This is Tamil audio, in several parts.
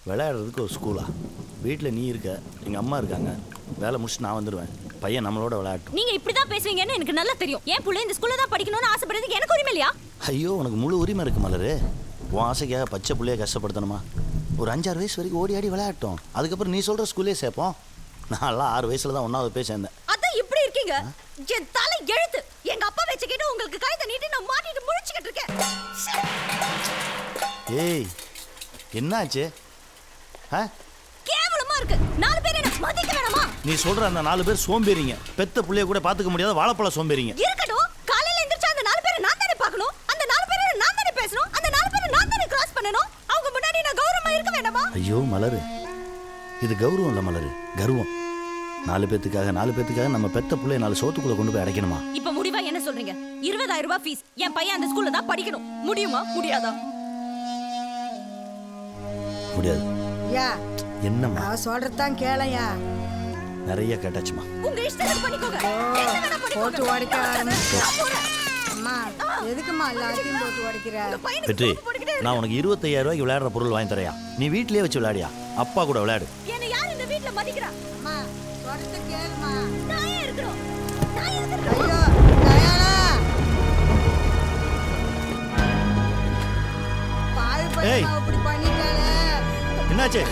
விளையாடுறதுக்கு ஒரு ஸ்கூலா? வீட்டில் நீ இருக்க, எங்கள் அம்மா இருக்காங்க, வேலை முடிச்சு நான் வந்துடுவேன். பையன் நம்மளோட விளையாட்டும். நீங்க இப்படிதான் பேசுவீங்கன்னு எனக்கு நல்லா தெரியும். என் புள்ள இந்த ஸ்கூல்ல தான் படிக்கணும்னு ஆசைப்படுறதுக்கு எனக்கு உரிமை இல்லையா? ஐயோ, உனக்கு முழு உரிமை இருக்கு மலரு. உன் ஆசைக்காக பச்சை பிள்ளைய கஷ்டப்படுத்தணுமா? ஒரு 5-6 வயசு வரைக்கும் ஓடி ஆடி விளையாட்டோம். அதுக்கப்புறம் நீ சொல்கிற ஸ்கூல்லே சேர்ப்போம். நான்லாம் 6 வயசுல தான் 1வது போய் சேர்ந்தேன். அதான் இப்படி இருக்கீங்க. என் தலை எழுத்து. எங்க அப்பா வச்சுக்கிட்டு உங்களுக்கு கைத நீட்டி நான் மாட்டிட்டு முழிச்சுக்கிட்டு இருக்கேன். ஏய், என்னாச்சு? கேவலமா இருக்கு. 4 பேர் என்ன மதிக்க வேணாமா? நீ சொல்ற அந்த 4 பேர் சோம்பேறிங்க. பெத்த புள்ளைய கூட பாத்துக்க முடியாத வாழைப்பழ சோம்பேறிங்க. இருக்கட்டும். காலையில எந்திரச்சா அந்த 4 பேரை நான் தானே பார்க்கணும். அந்த 4 பேரை நான் தானே பேசணும். அந்த 4 பேரை நான் தானே கிராஸ் பண்ணணும். அவங்க முன்னாடி நான் கௌரவமா இருக்க வேண்டாமா? ஐயோ மலரு, இது கௌரவம் இல்ல மலரு, கர்வம். 4 பேத்துக்காக நம்ம பெத்த புள்ளைய 4 சோத்துக்குள்ள கொண்டு போய் அடைக்கணுமா? இப்ப முடிவா என்ன சொல்றீங்க? 20,000 ரூபாய் ஃபீஸ். என் பையன் அந்த ஸ்கூல்ல தான் படிக்கணும். முடியுமா? முடியாதா? முடியாது. யா என்னம்மா? அவ சொல்றதான் கேளையா. நிறைய கேட்டாச்சுமா. உங்க இஷ்டத்துக்கு பண்ணிக்கோங்க. என்ன வேணா பண்ணிக்கோங்க. போட்டு உடைக்க ஆரம்பிச்சு. அம்மா எதுக்குமா எல்லாத்தையும் போட்டு உடைக்கிற? வெற்றி, நான் உனக்கு 25,000 ரூபாய்க்கு விளையாடுற பொருள் வாங்கி தரையா? நீ வீட்லயே வச்சு விளையாடியா? அப்பா கூட விளையாடு. என்ன யார் இந்த வீட்ல மதிக்கிறா? அம்மா சொல்றத கேளுமா. நான் ஏன் இருக்கணும்? ஐயோ தயாளா. பால் பையமா இப்படி பண்ணிட்டாளே. என்னாச்சு?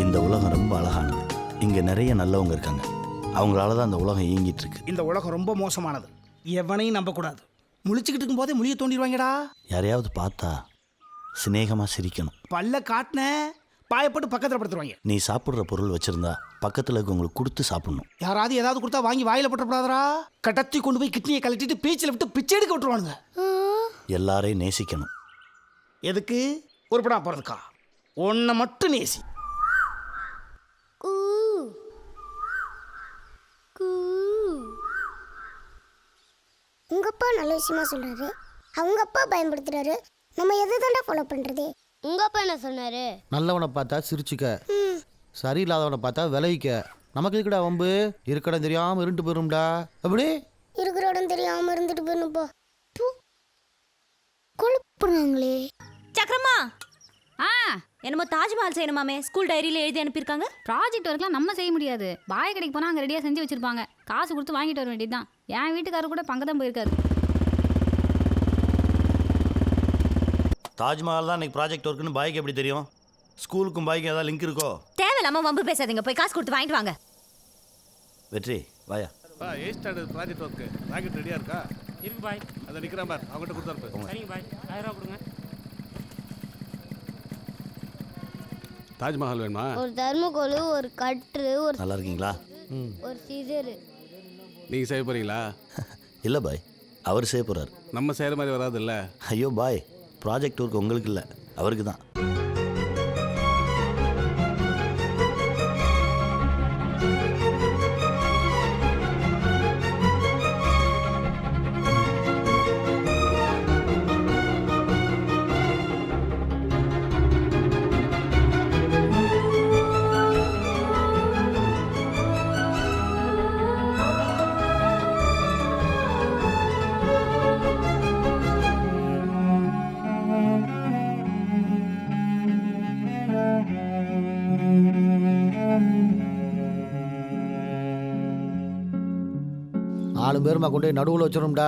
இந்த உலகம் ரொம்ப அழகானது. இங்க நிறைய நல்லவங்க இருக்காங்க. அவங்களால தான் அந்த உலகம் இயங்கிட்டு இருக்கு. இந்த உலகம் ரொம்ப மோசமானது. எவனையும் நம்பக்கூடாது. முழிச்சுக்கிட்டு இருக்கும் போதே முழிய தோண்டிடுவாங்கடா. யாரையாவது பார்த்தா சிநேகமா சிரிக்கணும். பல்ல காட்டின பாயப்பட்டு பக்கத்தில் படுத்துருவாங்க. நீ சாப்பிட்ற பொருள் வச்சிருந்தா பக்கத்தில் இருக்கவங்களுக்கு கொடுத்து சாப்பிடணும். யாராவது ஏதாவது கொடுத்தா வாங்கி வாயில போட்டப்படாதரா. கடத்தி கொண்டு போய் கிட்னியை கழட்டிட்டு பீச்சில் விட்டு பிச்சை எடுக்க விட்டுருவானுங்க. எல்லாரையும் நேசிக்கணும். எதுக்கு? உருப்படா போறதுக்கா? ஒன்றை மட்டும் நேசி. உங்க அப்பா நல்ல விஷயமா சொல்றாரு, அவங்க அப்பா பயன்படுத்துறாரு. நம்ம எதை தாண்டா ஃபாலோ பண்றது? உங்க அப்பா என்ன சொன்னாரு? நல்லவனை பார்த்தா சிரிச்சுக்க, சரியில்லாதவனை பார்த்தா விளைவிக்க. நமக்கு இருக்குடா வம்பு. இருக்கடம் தெரியாம இருண்டு போயிரும்டா. அப்படி இருக்கிற இடம் தெரியாம இருந்துட்டு போயிருப்பா. கொழுப்புறாங்களே. சக்கரமா, என்னமோ தாஜ்மஹால் செய்யணுமாமே ஸ்கூல் டைரியில எழுதி அனுப்பியிருக்காங்க. ப்ராஜெக்ட் ஒர்க்லாம் நம்ம செய்ய முடியாது. பாய கடைக்கு போனால் அங்கே ரெடியாக செஞ்சு வச்சுருப்பாங்க. காசு கொடுத்து வாங்கிட்டு வர வேண்டியதுதான். என் வீட்டுக்காரர் கூட பங்கு தான் போயிருக்காரு. தாஜ்மஹால் தான் இன்னைக்கு ப்ராஜெக்ட் ஒர்க்குன்னு பாய்க்கு எப்படி தெரியும்? ஸ்கூலுக்கும் பாய்க்கும் ஏதாவது லிங்க் இருக்கோ? தேவையில்லாம வம்பு பேசாதீங்க. போய் காசு கொடுத்து வாங்கிட்டு வாங்க. வெற்றி வாயா. ப்ராஜெக்ட் ஒர்க்கு ராக்கெட் ரெடியா இருக்கா? இருக்கு பாய். அதை நிற்கிறேன் பார், அவங்ககிட்ட கொடுத்தாரு. சரிங்க பாய். 1000 ரூபா கொடுங்க. தாஜ்மஹால் வேணுமா? ஒரு தர்மகோல், ஒரு கட்டு, ஒரு நல்லா இருக்கீங்களா? ஒரு சீசர். நீங்கள் செய்ய போகிறீங்களா? இல்லை பாய், அவர் செய்ய போகிறார். நம்ம செய்கிற மாதிரி வராது இல்லை? ஐயோ பாய், ப்ராஜெக்ட் ஒர்க் உங்களுக்கு இல்லை, அவருக்கு தான். நாலு பேருமா கொண்டு போய் நடுவில் வச்சிடணும்டா.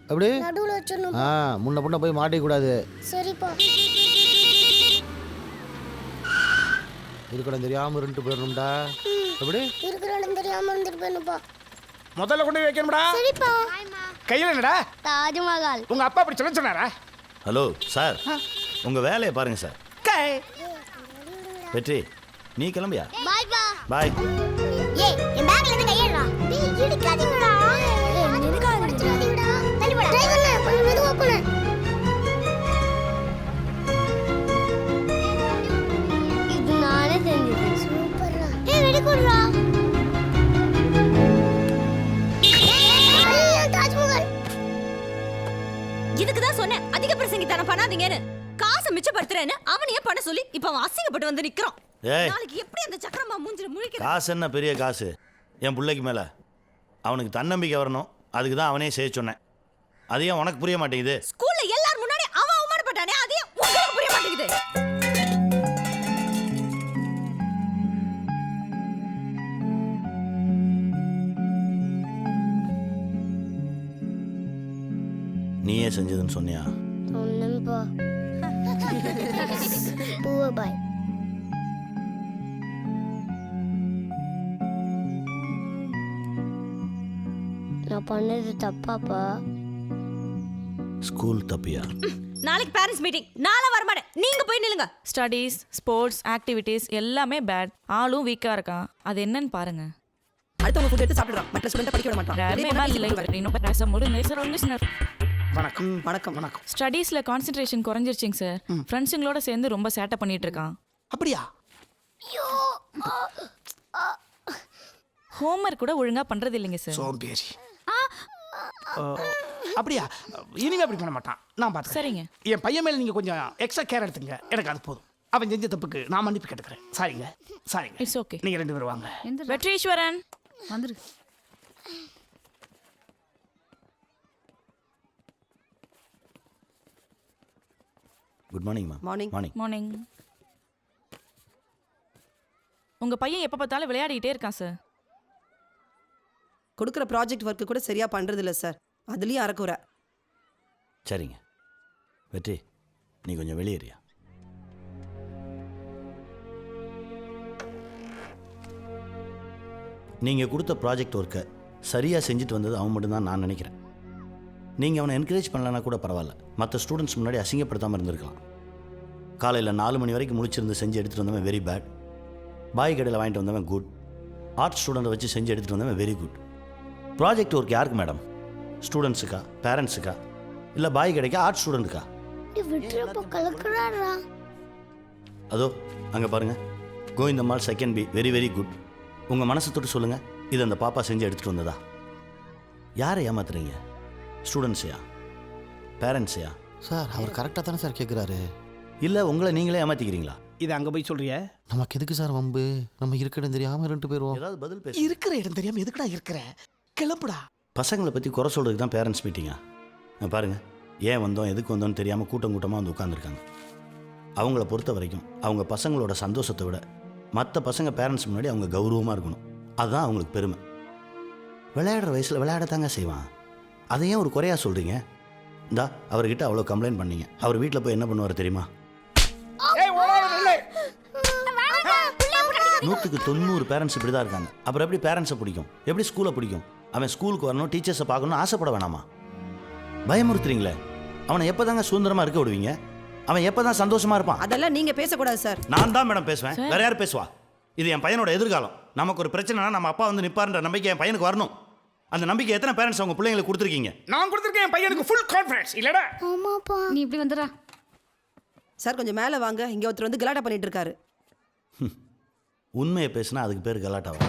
அப்படி நடுவுல வச்சிரணும். முன்ன புண்ண போய் மாட்டிக்க கூடாது. சரிப்பா. இருக்கடம் தெரியாம இருந்துட்டு போயிடணும்டா. அப்படி இருக்கிற இடம் தெரியாம இருந்துட்டு போயிருப்பா. முதல்ல கொண்டு போய் வைக்கணும்டா. சரிப்பா. கையில் என்னடா? தாஜ்மஹால். உங்க அப்பா அப்படி சொல்ல சொன்னாரா? ஹலோ சார், உங்கள் வேலையை பாருங்கள் சார். வெற்றி, நீ கிளம்பியா? பாய் பா. பாய். ஏய், என் பேக்ல இருந்து கையேறா. டேய், இடிக்காதீங்கடா. ஏய், நிறுக்காதீங்கடா. தள்ளி போடா. டிரைவர் கொஞ்சம் மெதுவா போடு. வெரி குட்ரா. தாஜ்மஹால். இதுக்கு தான் சொன்னேன் அதிக பிரசங்கித்தனம் பண்ணாதீங்கன்னு. காசை மிச்சப்படுத்துறேன்னு அவனையே பண்ண சொல்லி இப்ப அவன் அசிங்கப்பட்டு வந்து நிக்கிறான். ஏய். நாளைக்கு எப்படி அந்த சக்கரமா மூஞ்சில முழிக்கிறான்? காசு என்ன பெரிய காசு என் பிள்ளைக்கு மேலே? அவனுக்கு தன்னம்பிக்கை வரணும், அதுக்கு தான் அவனே செய்ய சொன்னேன். அது ஏன் உனக்கு புரிய மாட்டேங்குது? ஸ்கூல்ல எல்லாரும் முன்னாடி அவன் அவமானப்பட்டானே, அதே உங்களுக்கு புரிய மாட்டேங்குது. நீயே செஞ்சதுன்னு சொன்னியா? ஒண்ணும்பா. பூவை பாய். நான் பண்ணது தப்பாப்பா? ஸ்கூல் தப்பியா? நாளைக்கு பேரண்ட்ஸ் மீட்டிங். நாளை வர மாட்டேன், நீங்க போய் நில்லுங்க. ஸ்டடீஸ், ஸ்போர்ட்ஸ், ஆக்டிவிட்டீஸ் எல்லாமே பேட். ஆளும் வீக்காக இருக்கான். அது என்னன்னு பாருங்க. அடுத்தவங்க ஃபுட் எடுத்து சாப்பிடுறான், மற்ற ஸ்டூடெண்ட் படிக்க விட மாட்டான். வணக்கம் வணக்கம் வணக்கம். ஸ்டடீஸில் கான்சென்ட்ரேஷன் குறைஞ்சிருச்சுங்க சார். ஃப்ரெண்ட்ஸுங்களோட சேர்ந்து ரொம்ப சேட்டை பண்ணிட்டு இருக்கான். அப்படியா? ஹோம்ஒர்க் கூட ஒழுங்கா பண்றது இல்லைங்க சார். சோம்பேறி. அப்படியா? இனிமே அப்படி பண்ண மாட்டான், நான் பார்த்து. சரிங்க. என் பையன் மேல நீங்க கொஞ்சம் எக்ஸ்ட்ரா கேர் எடுத்துங்க, எனக்கு அது போதும். அவன் செஞ்ச தப்புக்கு நான் மன்னிப்பு கேட்டுக்கிறேன். சாரிங்க சாரிங்க. It's okay. நீங்க 2 பேரும் வாங்க. வெற்றிஸ்வரன் வந்துரு. Good morning ma'am. Morning. Morning. Morning. உங்க பையன் எப்போ பார்த்தாலும் விளையாடிட்டே இருக்கான் சார். கொடுக்குற ப்ராஜெக்ட் ஒர்க்கு கூட சரியா பண்றது இல்ல சார். அதுலயும் அறக்குற. சரிங்க. வெற்றி, நீ கொஞ்சம் வெளியேறியா? நீங்கள் கொடுத்த ப்ராஜெக்ட் ஒர்க்கை சரியாக செஞ்சுட்டு வந்தது அவன் மட்டும்தான் நான் நினைக்கிறேன். நீங்கள் அவனை என்கரேஜ் பண்ணலன்னா கூட பரவாயில்ல, மற்ற ஸ்டூடெண்ட்ஸ் முன்னாடி அசிங்கப்படுத்தாமல் இருந்திருக்கலாம். காலையில் 4 மணி வரைக்கும் முழிச்சிருந்து செஞ்சு எடுத்துகிட்டு வந்தவன் வெரி பேட். பாய் கடையில் வாங்கிட்டு வந்தவன் குட். ஆர்ட் ஸ்டூடெண்ட்டை வச்சு செஞ்சு எடுத்துகிட்டு வந்தவன் வெரி குட். ப்ராஜெக்ட் ஒர்க் யாருக்கு மேடம்? ஸ்டூடெண்ட்ஸுக்கா, பேரண்ட்ஸுக்கா, இல்லை பாய் கடைக்கா, ஆர்ட் ஸ்டூடெண்ட்டுக்கா? விட்டுறப்போ கலக்குறாரா? அதோ அங்கே பாருங்கள், Govindammal second B, very very good. உங்கள் மனசை தொட்டு சொல்லுங்கள், இது அந்த பாப்பா செஞ்சு எடுத்துகிட்டு வந்ததா? யாரை ஏமாத்துறீங்க? ஸ்டூடெண்ட்ஸையா, பேரண்ட்ஸையா? சார் அவர் கரெக்டாக தானே சார் கேட்குறாரு. இல்லை உங்களை நீங்களே ஏமாற்றிக்கிறீங்களா? இது அங்கே போய் சொல்றிய? நமக்கு எதுக்கு சார் வம்பு? நம்ம இருக்க இடம் தெரியாமல் 2 பேரும். ஏதாவது பதில் பேச. இருக்கிற இடம் தெரியாம எதுக்குடா இருக்கிற? கிளம்புடா. பசங்களை பற்றி குறை சொல்கிறதுக்கு தான் பேரண்ட்ஸ் மீட்டிங்கா? பாருங்கள், ஏன் வந்தோம் எதுக்கு வந்தோம்னு தெரியாமல் கூட்டமாக வந்து உட்காந்துருக்காங்க. அவங்கள பொறுத்த வரைக்கும் அவங்க பசங்களோட சந்தோஷத்தை விட மற்ற பசங்க பேரண்ட்ஸ் முன்னாடி அவங்க கௌரவமாக இருக்கணும். அதுதான் அவங்களுக்கு பெருமை. விளையாடுற வயசில் விளையாடத்தாங்க செய்வான். அதை ஏன் ஒரு குறையாக சொல்கிறீங்க? இந்தா அவர்கிட்ட அவ்வளோ கம்ப்ளைண்ட் பண்ணீங்க, அவர் வீட்டில் போய் என்ன பண்ணுவார் தெரியுமா? 100க்கு 90 பேரண்ட்ஸ் இப்படி தான் இருக்காங்க. அப்புறம் எப்படி பேரண்ட்ஸை பிடிக்கும்? எப்படி ஸ்கூலை பிடிக்கும்? அவன் ஸ்கூலுக்கு வரணும், டீச்சர்ஸை பார்க்கணும்னு ஆசைப்பட வேணாமா? பயமுறுத்துறீங்களே. அவனை எப்போ தாங்க சுதந்திரமாக இருக்க விடுவீங்க? அவன் எப்போ தான் சந்தோஷமாக இருப்பான்? அதெல்லாம் நீங்க பேசக்கூடாது சார். நான் தான் மேடம் பேசுவேன், வேற யார் பேசுவா? இது என் பையனோட எதிர்காலம். நமக்கு ஒரு பிரச்சனைனா நம்ம அப்பா வந்து நிற்பாருன்ற நம்பிக்கை என் பையனுக்கு வரணும். அந்த நம்பிக்கை எத்தனை பேரண்ட்ஸ் அவங்க பிள்ளைங்களுக்கு கொடுத்துருக்கீங்க? நான் கொடுத்துருக்கேன் என் பையனுக்கு ஃபுல் கான்ஃபிடன்ஸ். இல்லடா? ஆமாப்பா. நீ இப்படி வந்துடா. சார் கொஞ்சம் மேலே வாங்க, இங்க ஒருத்தர் வந்து கலாட்டா பண்ணிட்டு இருக்காரு. உண்மையை பேசினா அதுக்கு பேர் கலாட்டாவா?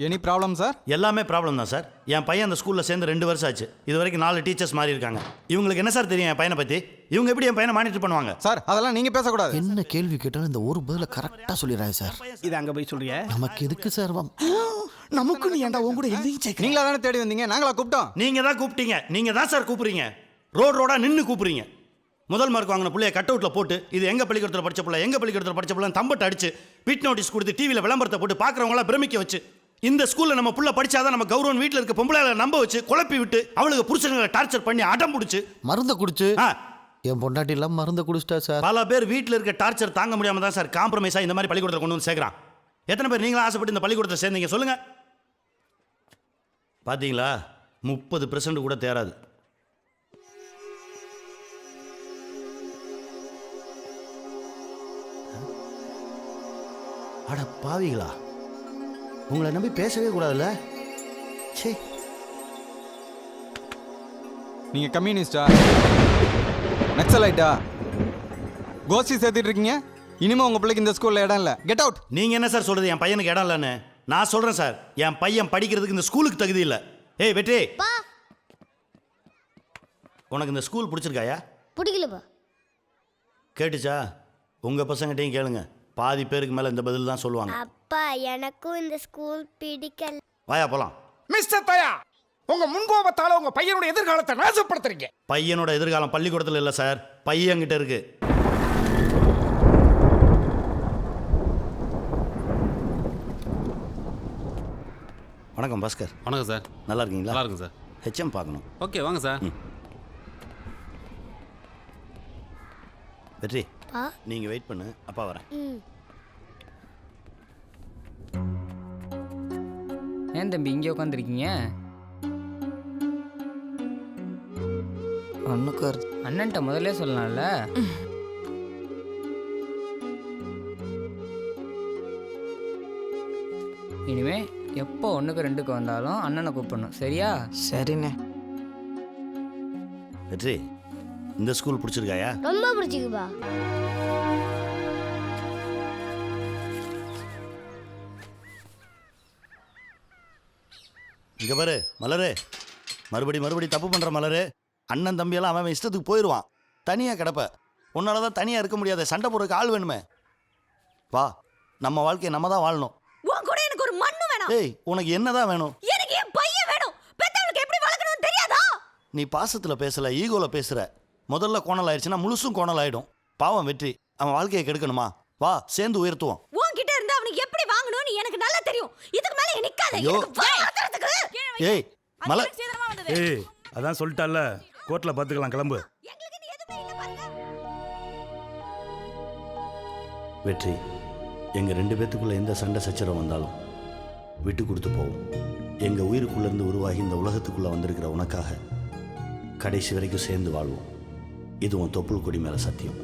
Any problem sir? எல்லாமே ப்ராப்ளம் தான் சார். என் பையன் அந்த ஸ்கூலில் சேர்ந்து 2 வருஷம் ஆச்சு. இது வரைக்கும் 4 டீச்சர்ஸ் மாறி இருக்காங்க. இவங்களுக்கு என்ன சார் தெரியும் என் பையனை பற்றி? இவங்க எப்படி என் பையனை மானிட்டர் பண்ணுவாங்க? சார் அதெல்லாம் நீங்கள் பேசக்கூடாது. என்ன கேள்வி கேட்டாலும் இந்த ஒரு பதில கரெக்டாக சொல்லிடுறாங்க சார். இது அங்கே போய் சொல்றிய? நமக்கு எதுக்கு சார் நமக்கு நீ ஏன்டா உன் கூட எதையும் சேர்க்க? நீங்களா தானே தேடி வந்தீங்க, நாங்களா கூப்பிட்டோம்? நீங்கள் தான் கூப்பிட்டீங்க. நீங்கள் தான் சார் கூப்பிடுறீங்க. ரோடா நின்று கூப்பிடுறீங்க. முதல் மார்க் வாங்கின பிள்ளைய கட் அவுட்டில் போட்டு இது எங்கள் பள்ளிக்கூடத்தில் படித்த பிள்ளை, எங்கள் பள்ளிக்கூடத்தில் படித்த பிள்ளை தம்பட்டு அடிச்சு பிட் நோட்டீஸ் கொடுத்து டிவியில் விளம்பரத்தை போட்டு பார்க்குறவங்களாம் பிரமிக்க வச்சு இந்த ஸ்கூலில் நம்ம புள்ள படிச்சாதான் நம்ம கௌரவம் வீட்டில் இருக்க பொம்பளை நம்ப வச்சு குழப்பி விட்டு அவளுக்கு புருஷங்களை டார்ச்சர் பண்ணி அடம் பிடிச்சி மருந்தை குடிச்சு என் பொண்டாட்டி எல்லாம் மருந்தை குடிச்சிட்டா சார். பல பேர் வீட்டில் இருக்க டார்ச்சர் தாங்க முடியாம தான் சார் காம்ப்ரமைஸாக இந்த மாதிரி பள்ளிக்கூடத்தில் கொண்டு வந்து சேர்க்குறான். எத்தனை பேர் நீங்களும் ஆசைப்பட்டு இந்த பள்ளிக்கூடத்தில் சேர்ந்தீங்க சொல்லுங்க? பார்த்தீங்களா, 30% கூட தேராது. அட பாவிகளா, உங்களை நம்பி பேசவே கூடாதுல்ல. சே, நீங்கள் கம்யூனிஸ்டா, நக்சலைட்டா, கோஷ்டி சேர்த்துட்டு இருக்கீங்க? இனிமே உங்க பிள்ளைக்கு இந்த ஸ்கூல்ல இடம் இல்ல. Get out. நீங்கள் என்ன சார் சொல்கிறது என் பையனுக்கு இடம் இல்லைன்னு? நான் சொல்கிறேன் சார், என் பையன் படிக்கிறதுக்கு இந்த ஸ்கூலுக்கு தகுதி இல்லை. ஏய் வெற்றி, உனக்கு இந்த ஸ்கூல் பிடிச்சிருக்காயா? பிடிக்கலப்பா. கேட்டுச்சா? உங்கள் பசங்கிட்டையும் கேளுங்க, பாதி பேருக்கு மேலே இந்த பதில் தான் சொல்லுவாங்க. அப்பா எனக்கும் இந்த ஸ்கூல் பிடிக்கல. வாயா போலாம். மிஸ்டர் தயா, உங்க முன்கோபத்தால உங்க பையனோட எதிர்காலத்தை நாசப்படுத்துறீங்க. பையனோட எதிர்காலம் பள்ளிக்கூடத்தில் இல்லை சார், பையன்கிட்ட இருக்கு. வணக்கம் பாஸ்கர். வணக்கம் சார். நல்லா இருக்கீங்களா? நல்லா இருக்கும் சார். ஹெச்எம் பார்க்கணும். ஓகே வாங்க சார். வெற்றி, நீங்கள் வெயிட் பண்ணு, அப்பா வரேன். ஏன் தம்பி இங்கே உட்காந்துருக்கீங்க? அண்ணன்ட்ட முதல்ல சொல்லலாம்ல. இனிமே எப்போ 1க்கு 2க்கு வந்தாலும் அண்ணனை கூப்பிடணும், சரியா? சரிண்ணே. வெற்றி, இந்த ஸ்கூல் பிடிச்சிருக்காயா? ரொம்ப பிடிச்சிக்குப்பா. இங்கே பாரு மலரு, மறுபடி தப்பு பண்ணுற மலரு. அண்ணன் தம்பியெல்லாம் அவன் இஷ்டத்துக்கு போயிடுவான், தனியாக கிடப்ப. உன்னால தான் தனியாக இருக்க முடியாது, சண்டை போடுறதுக்கு ஆள் வேணுமே. வா, நம்ம வாழ்க்கையை நம்ம தான் வாழணும். உன் கூட எனக்கு ஒரு மண்ணு வேணும். ஏய், உனக்கு என்னதான் வேணும்? எனக்கு என் பையன் வேணும். பெத்தவனுக்கு எப்படி வளர்க்கணும்னு தெரியாதா? நீ பாசத்தில் பேசல, ஈகோவில் பேசுகிற. முதல்ல கோணல் ஆயிடுச்சுன்னா முழுசும் கோணல் ஆகிடும். பாவம் வெற்றி, அவன் வாழ்க்கையை கெடுக்கணுமா? வா, சேர்ந்து உயர்த்துவோம். உன்கிட்ட இருந்து அவனுக்கு எப்படி வாங்கணும்னு எனக்கு நல்லா தெரியும். இதுக்கு மேல நிக்காத. ஐயோ. ஏய் மலர், ஏய் அதான் சொல்லிட்டால, கோர்ட்ல பார்த்துக்கலாம், கிளம்பு. எங்களுக்கு நீ எதுவுமே இல்ல பாருங்க. வெற்றி, எங்கள் 2 பேத்துக்குள்ளே எந்த சண்டை சச்சரவு வந்தாலும் விட்டு கொடுத்து போவோம். எங்கள் உயிருக்குள்ளேருந்து உருவாகி இந்த உலகத்துக்குள்ளே வந்திருக்கிற உனக்காக கடைசி வரைக்கும் சேர்ந்து வாழ்வோம். இது உன் தொப்புள் கொடி மேலே சத்தியம்.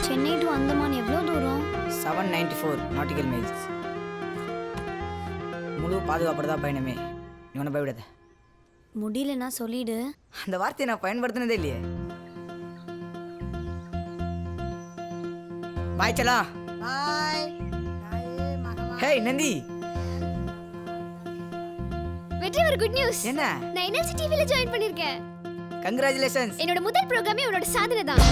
சென்னை டு அந்தமான் எவ்வளோ தூரம்? 794 நாட்டிக்கல் மைல்ஸ். முழு பாதுகாப்போட தான் பயணமே. நீ ஒன்றும் பயப்படாத. முடியலன்னா சொல்லிடு. அந்த வார்த்தையை நான் பயன்படுத்தினதே இல்லையே. பாய் சலா. பாய். ஹே நந்தி. வெற்றி, ஒரு குட் நியூஸ். என்ன? நான் எனர்ஜி டிவில ஜாயின் பண்ணிருக்கேன். கங்க்ராச்சுலேஷன்ஸ். என்னோட முதல் ப்ரோக்ராமே உன்னோட சாதனை தான்.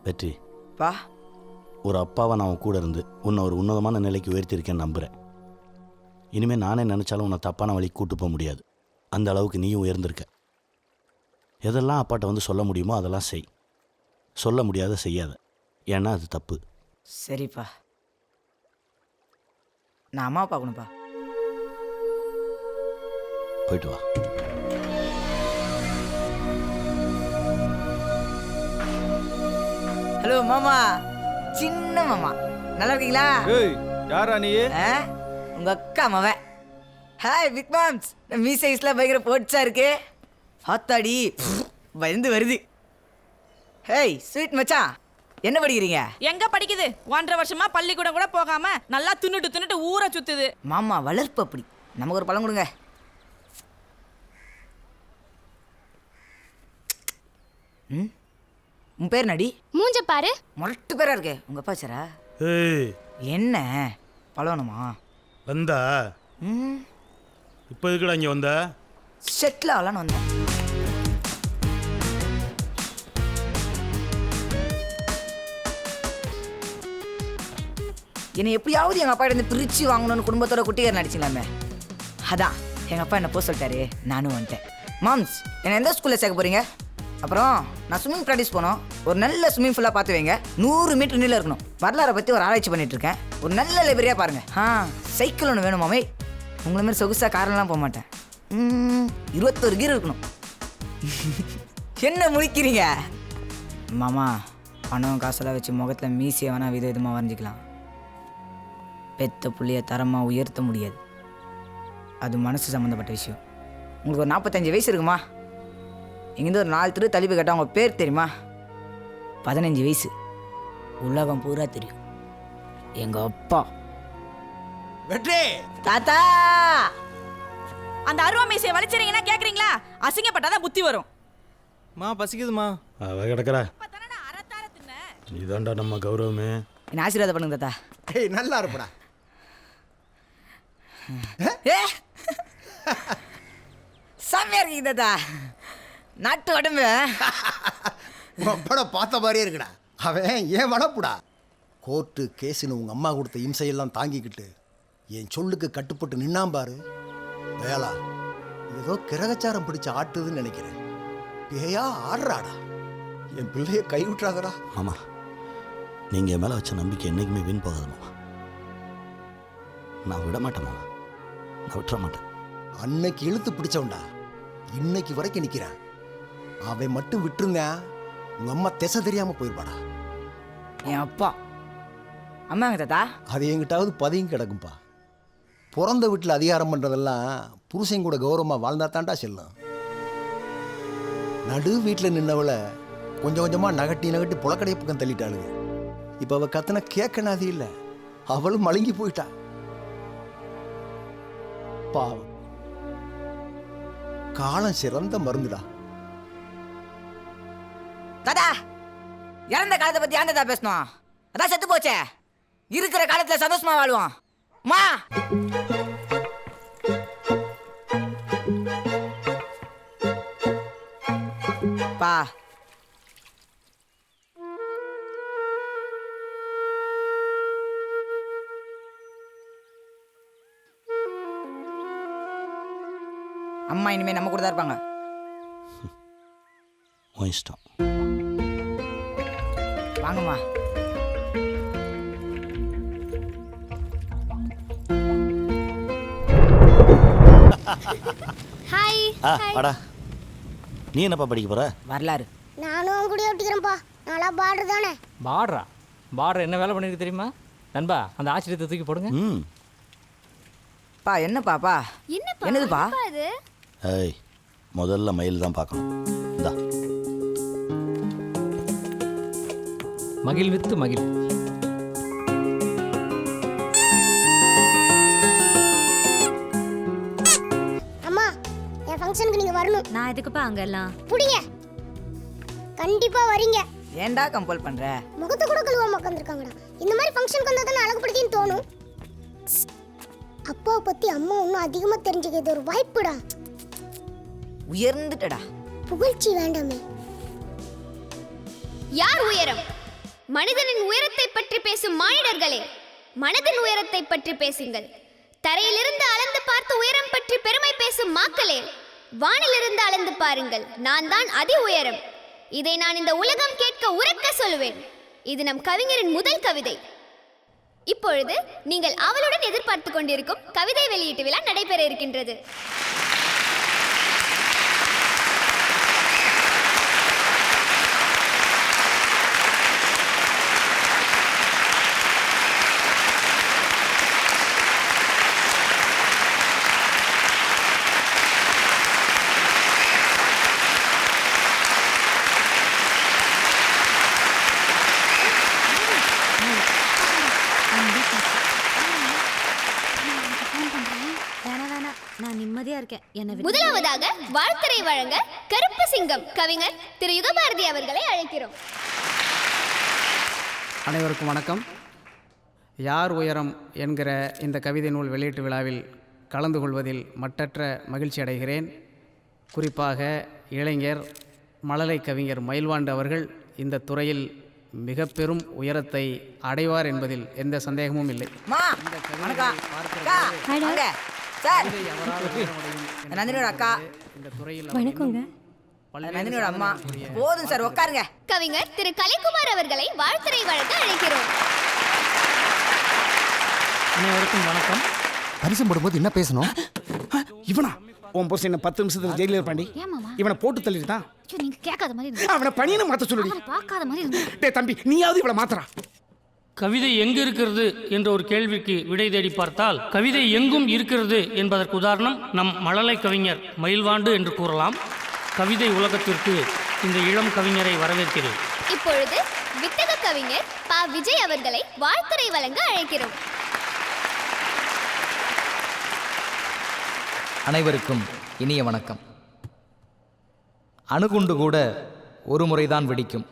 வெற்றி, பா ஒரு அப்பாவை நான் உன் கூட இருந்து உன்னை ஒரு உன்னதமான நிலைக்கு உயர்த்தியிருக்கேன்னு நம்புகிறேன். இனிமேல் நானே நினச்சாலும் உன்னை தப்பான வழிக்கு கூட்டு போக முடியாது. அந்த அளவுக்கு நீயும் உயர்ந்திருக்க. எதெல்லாம் அப்பாட்ட வந்து சொல்ல முடியுமோ அதெல்லாம் செய். சொல்ல முடியாத செய்யாத, ஏன்னா அது தப்பு. சரிப்பா, நான் அம்மா பார்க்கணும்ப்பா. போயிட்டு வா. ஹலோ மாமா, சின்ன மாமா, நல்லா இருக்கீங்களா? ஏய் யாரா நீ? உங்க அக்கா மவன். Hi big moms. மீ சைஸ்ல பயங்கர போட்ஸா இருக்கு. ஹாத்தாடி பயந்து வருது. ஹேய் ஸ்வீட் மச்சான், என்ன படிக்கிறீங்க? எங்க படிக்குது? 1.5 வருஷமா பள்ளிக்கூடம் கூட போகாம நல்லா தின்னுட்டு ஊரை சுத்துது. மாமா வளர்ப்பு அப்படி. நமக்கு ஒரு பழம் கொடுங்க. உன் பேர் நடி? மூஞ்ச பாரு. மொரட்டு பேரா இருக்கே. உங்க அப்பா சாரா? ஏய் என்ன பழவனுமா வந்தா? இப்போ எதுக்குடா இங்கே வந்த? செட்டில் ஆகலான்னு வந்தேன். என்னை எப்படியாவது எங்கள் அப்பா இருந்து பிரித்து வாங்கணும்னு குடும்பத்தோட குட்டிகார் நடிச்சிங்களாமே. அதான் எங்கள் அப்பா என்ன போக சொல்லிட்டாரு, நானும் வந்துட்டேன். மாம்ஸ், என்னை எந்த ஸ்கூலில் சேர்க்க போகிறீங்க? அப்புறம் நான் ஸ்விம்மிங் ப்ராக்டிஸ் போனோம். ஒரு நல்ல ஸ்விம்மிங் ஃபுல்லாக பார்த்து வைங்க. 100 மீட்டர் நீளம் இருக்கணும். வரலாறை பற்றி ஒரு ஆராய்ச்சி பண்ணிட்டு இருக்கேன். ஒரு நல்ல லைப்ரரியாக பாருங்கள். சைக்கிள் ஒன்று வேணும் மாமே. உங்களை மாதிரி சொகுசாக காரெல்லாம் போக மாட்டேன். 21 கீர் இருக்கணும். என்ன முழிக்கிறீங்க மாமா? பணம் காசெல்லாம் வச்சு முகத்தில் மீசியை வேணால் விதவிதமாக வரைஞ்சிக்கலாம். பெத்த புள்ளைய தரமாக உயர்த்த முடியாது. அது மனசு சம்மந்தப்பட்ட விஷயம். உங்களுக்கு ஒரு 45 வயசு இருக்குமா? இங்கேருந்து ஒரு 4 தெரு தள்ளி போய் கேட்டால் உங்கள் பேர் தெரியுமா? 15 வயசு. உலகம் பூரா தெரியும். எங்கள் அப்பா. வெற்றி தாத்தா, அந்த அருவா மீசையை வலிச்சறீங்கன்னா கேக்குறீங்களா? அசிங்கப்பட்டாதான் புத்தி வரும். மா பசிக்குதுமா. அவ கிடக்குறா. இதாண்டா நம்ம கௌரவமே. என்ன ஆசீர்வாதம் பண்ணுங்க தாத்தா. ஏய் நல்லா இருப்படா. செம்மையா இருக்கீங்க தாத்தா. நாட்டு உடம்பு படம் பார்த்த மாதிரியே இருக்குடா. அவன் ஏன் வளப்புடா. கோர்ட்டு கேஸுன்னு உங்கள் அம்மா கொடுத்த இம்சையெல்லாம் தாங்கிக்கிட்டு என் சொல்லுக்கு கட்டுப்பட்டு நின்னாம்பாரு. வேளா ஏதோ கிரகச்சாரம் பிடிச்ச ஆட்டுதுன்னு நினைக்கிறேன். பேயா ஆடுறாடா. என் பிள்ளைய கைவிட்டுறாதடா. மாமா, நீங்கள் என் மேலே வச்ச நம்பிக்கை என்றைக்குமே வீண் போகாது மாமா. நான் விட மாட்டேன் மாமா, நான் விட்டுற மாட்டேன். அன்னைக்கு இழுத்து பிடிச்சவன்டா, இன்னைக்கு வரைக்கும் நிற்கிறான். அவன் மட்டும் விட்டுருந்தேன், உங்கள் அம்மா திசை தெரியாமல் போயிருப்பாடா. என் அப்பா அம்மாங்க தாத்தா அது எங்கிட்டாவது பதையும் கிடக்கும்பா. பிறந்த வீட்டில் அதிகாரம் பண்ணுறதெல்லாம் புருஷன் கூட கௌரவமாக வாழ்ந்தா தாண்டா செல்லும். நடு வீட்டில் நின்னவளை கொஞ்சம் கொஞ்சமாக நகட்டி புலக்கடைய பக்கம் தள்ளிட்டாளுங்க. இப்போ அவள் கத்தனை கேட்கனாது இல்லை, அவளும் மழுங்கி போயிட்டா. பாவம், காலம் சிறந்த மருந்துடா. தாத்தா இறந்த காலத்தை பத்தி ஏன் தாத்தா பேசணும்? அதான் செத்து போச்சே. இருக்கிற காலத்துல சந்தோஷமா வாழ்வோம். மா பா அம்மா இனிமே நம்ம கூட தான் இருப்பாங்க. உன் இஷ்டம். வாங்கம்மா. ஹாய். வாடா. நீ என்னப்பா படிக்க போற? வரலாறு. நானும் அவங்க கூட ஒட்டிக்கிறேன்ப்பா. நல்லா பார்டர் தானே. பார்டர் என்ன வேலை பண்ணிருக்கு தெரியுமா நண்பா? அந்த ஆச்சரியத்தை தூக்கி போடுங்க. பா என்னப்பா என்னதுப்பா அது? ஏய், முதல்ல மயில் தான் பார்க்கணும். இந்தா. மகிழ் வித்து மகிழ். அம்மா, என் ஃபங்க்ஷனுக்கு நீங்க வரணும். நான் எதுக்குப்பா அங்கெல்லாம்? புடிங்க, கண்டிப்பா வரீங்க. ஏன்டா கம்பல் பண்ற? முகத்தை கூட கழுவாம உட்காந்துருக்காங்கடா. இந்த மாதிரி ஃபங்க்ஷனுக்கு வந்தா தான் அழகுபடுத்தின்னு தோணும். அப்பாவை பத்தி அம்மா இன்னும் அதிகமா தெரிஞ்சுக்கிறது ஒரு வாய்ப்புடா. உயர்ந்துட்டடா. புகழ்ச்சி வேண்டாமே. யார் உயரம்? மனிதனின் உயரத்தை பற்றி பேசும் மானிடர்களே, மனதின் உயரத்தை பற்றி பேசுங்கள். தரையிலிருந்து அளந்து பார்த்து உயரம் பற்றி பெருமை பேசும் மாக்களே, வானிலிருந்து அளந்து பாருங்கள், நான் தான் அதி உயரம். இதை நான் இந்த உலகம் கேட்க உரக்க சொல்லுவேன். இது நம் கவிஞரின் முதல் கவிதை. இப்பொழுது நீங்கள் அவளுடன் எதிர்பார்த்து கொண்டிருக்கும் கவிதை வெளியீட்டு விழா நடைபெற இருக்கின்றது. முதலாவதாக வாழ்த்துரை வழங்க கருப்பு சிங்கம் கவிஞர் திரு யுகபாரதி அவர்களை அழைக்கிறோம். அனைவருக்கும் வணக்கம். யார் உயரம் என்கிற இந்த கவிதை நூல் வெளியீட்டு விழாவில் கலந்து கொள்வதில் மட்டற்ற மகிழ்ச்சி அடைகிறேன். குறிப்பாக இளைஞர் மழலை கவிஞர் மயில்வாண்டு அவர்கள் இந்த துறையில் மிக பெரும் உயரத்தை அடைவார் என்பதில் எந்த சந்தேகமும் இல்லை. கவிஞர் திரு கலைக்குமார் அவர்களை வாழ்த்துரை வழங்க அழைக்கிறோம். அனைவருக்கும் வணக்கம். பரிசம் போடும்போது என்ன பேசணும்? இவனா உன் போஸ் என்ன 10 நிமிஷத்துல ஜெயிலில் இருப்பாண்டி. இவனை போட்டு தள்ளிட்டான். நீங்க கேட்காத மாதிரி அவனை பணியனை மாத்த சொல்லி பார்க்காத மாதிரி. டேய் தம்பி, நீயாவது இவளை மாத்துறா. கவிதை எங்கு இருக்கிறது என்ற ஒரு கேள்விக்கு விடை தேடி பார்த்தால் கவிதை எங்கும் இருக்கிறது என்பதற்கு உதாரணம் நம் மழலை கவிஞர் மயில்வாண்டு என்று கூறலாம். கவிதை உலகத்திற்கு இந்த இளம் கவிஞரை வரவேற்கிறேன். இப்பொழுது வித்தக கவிஞர் பா விஜய் அவர்களை வாழ்த்துரை வழங்க அழைக்கிறோம். அனைவருக்கும் இனிய வணக்கம். அணுகுண்டு கூட ஒரு முறைதான் வெடிக்கும்,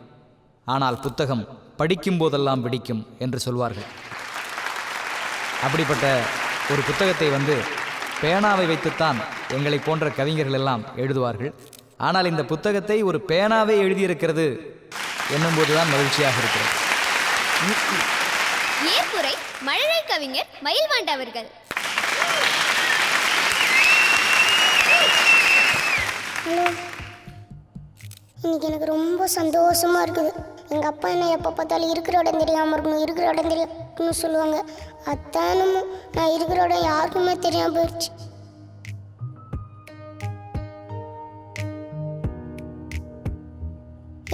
ஆனால் புத்தகம் படிக்கும் போதெல்லாம் வெடிக்கும் என்று சொல்வார்கள். அப்படிப்பட்ட ஒரு புத்தகத்தை பேனாவை வைத்துத்தான் எங்களை போன்ற கவிஞர்கள் எல்லாம் எழுதுவார்கள். ஆனால் இந்த புத்தகத்தை ஒரு பேனாவே எழுதியிருக்கிறது என்னும்போதுதான் மகிழ்ச்சியாக இருக்கிறது. ஏற்புரை மழலை கவிஞர் மயில்வாண்டு அவர்கள். ஹலோ, இன்னைக்கு எனக்கு ரொம்ப சந்தோஷமா இருக்குது. எங்கள் அப்பா என்ன எப்போ பார்த்தாலும் இருக்கிற இடம் தெரியாமல் இருக்கணும், இருக்கிற இடம் தெரியும். இருக்குன்னு சொல்லுவாங்க. அத்தானும் நான் இருக்கிற இடம் யாருக்குமே தெரியாம போயிடுச்சு.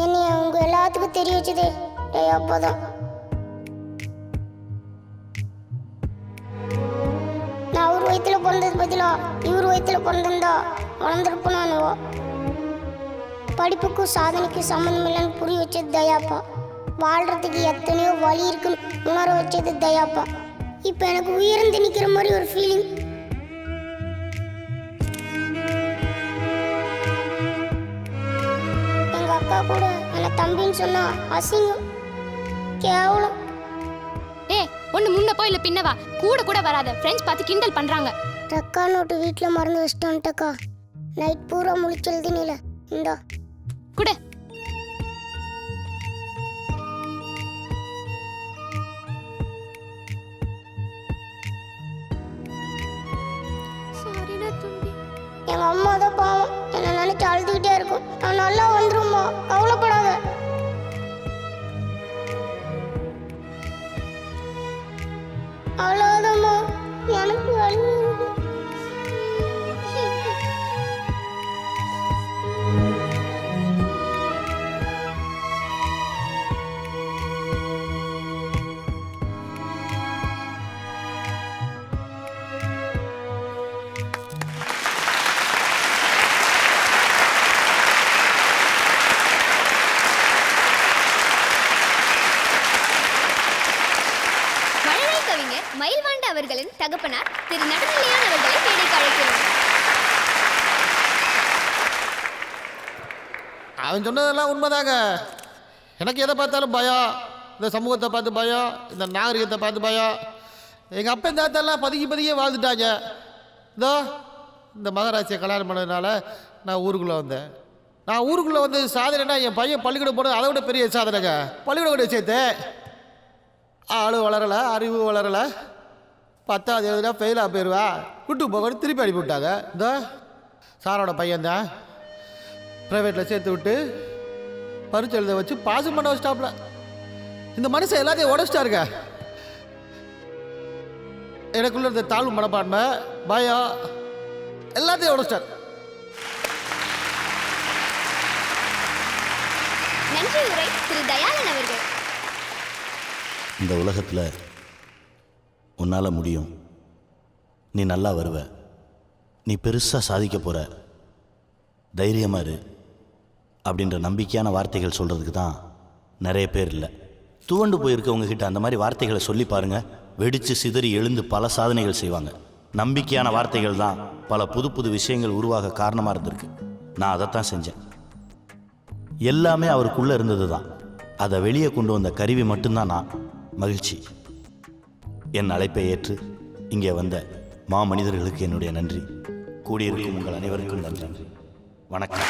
என்னைய அவங்க எல்லாத்துக்கும் தெரிய வச்சது அப்பா தான். நான் அவர் வயிற்றுல பிறந்தது பதிலா இவர் வயிற்றுல பிறந்திருந்தா வளர்ந்துருப்போம். நானுவா படிப்புக்கும் சாதனைக்கும் சம்மந்தம் இல்லைன்னு புரிய வச்சது தயாப்பா. வாழ்கிறதுக்கு எத்தனையோ வழி இருக்குன்னு உணர வச்சது தயாப்பா. இப்போ எனக்கு உயர்ந்து நிற்கிற மாதிரி ஒரு ஃபீலிங். எங்கள் அக்கா கூட என்னை தம்பின்னு சொன்னா அசிங்கம், கேவலம். ஒன்று முன்ன போய் இல்லை பின்னவா கூட கூட வராத ஃப்ரெண்ட்ஸ் பார்த்து கிண்டல் பண்ணுறாங்க. ரெக்கா நோட்டு வீட்டில் மறந்து வச்சிட்டான்ட்டக்கா. நைட் பூரா முழிச்செழுதினில இந்தா கூட. எங்கள் அம்மா தான் பாவம் என்னை நினைச்சு அழுதுகிட்டே இருக்கும். நான் நல்லா வந்துரும்மா, கவலைப்படாத. அவ்வளோதாம்மா, எனக்கு அழுது. மயில்வாண்டு அவர்களின் தகப்பனார் திரு நடுநிலையான் அவர்களை மேடைக்கு அழைக்கிறோம். அவன் சொன்னதெல்லாம் உண்மைதாங்க. எனக்கு எதை பார்த்தாலும் பயம். இந்த சமூகத்தை பார்த்து பயம், இந்த நாகரிகத்தை பார்த்து பயம். எங்கள் அப்பா இந்த தாத்தெல்லாம் பதுக்கி வாழ்ந்துட்டாங்க. இந்த மகராசியை கல்யாணம் பண்ணதுனால நான் ஊருக்குள்ளே வந்தேன். நான் ஊருக்குள்ளே வந்து சாதனைனா என் பையன் பள்ளிக்கூடம் போனது அதை விட பெரிய சாதனைங்க. பள்ளிக்கூடம் கூட சேர்த்தேன். ஆள் வளரலை, அறிவு வளரலை. 10வது எழுதுனா ஃபெயிலாக போயிடுவா, விட்டு போகணும் திருப்பி அனுப்பி விட்டாங்க. இந்த சாரோட பையன்தான் ப்ரைவேட்டில் சேர்த்து விட்டு பரிச்சு எழுத வச்சு பாஸ் பண்ண வச்சிட்டாப்ல. இந்த மனுஷன் எல்லாத்தையும் உடச்சிட்டாருங்க. எனக்குள்ள இருந்த தாழ்வு மனப்பான்மை, பயம் எல்லாத்தையும் உடச்சிட்டார். நன்றி உரை திரு தயாளன் அவர்கள். இந்த உலகத்தில் உன்னால் முடியும், நீ நல்லா வருவ, நீ பெருசாக சாதிக்க போகிற, தைரியமாக இரு அப்படின்ற நம்பிக்கையான வார்த்தைகள் சொல்கிறதுக்கு தான் நிறைய பேர் இல்லை. துவண்டு போயிருக்கவங்கக்கிட்ட அந்த மாதிரி வார்த்தைகளை சொல்லி பாருங்கள், வெடித்து சிதறி எழுந்து பல சாதனைகள் செய்வாங்க. நம்பிக்கையான வார்த்தைகள் தான் பல புது புது விஷயங்கள் உருவாக காரணமாக இருந்திருக்கு. நான் அதைத்தான் செஞ்சேன். எல்லாமே அவருக்குள்ளே இருந்தது தான், அதை வெளியே கொண்டு வந்த கருவி மட்டும்தான் நான். மகிழ்ச்சி. என் அழைப்பை ஏற்று இங்கே வந்த மாமனிதர்களுக்கு என்னுடைய நன்றி. கூடியிருக்கும் உங்கள் அனைவருக்கும் நன்றி. வணக்கம்.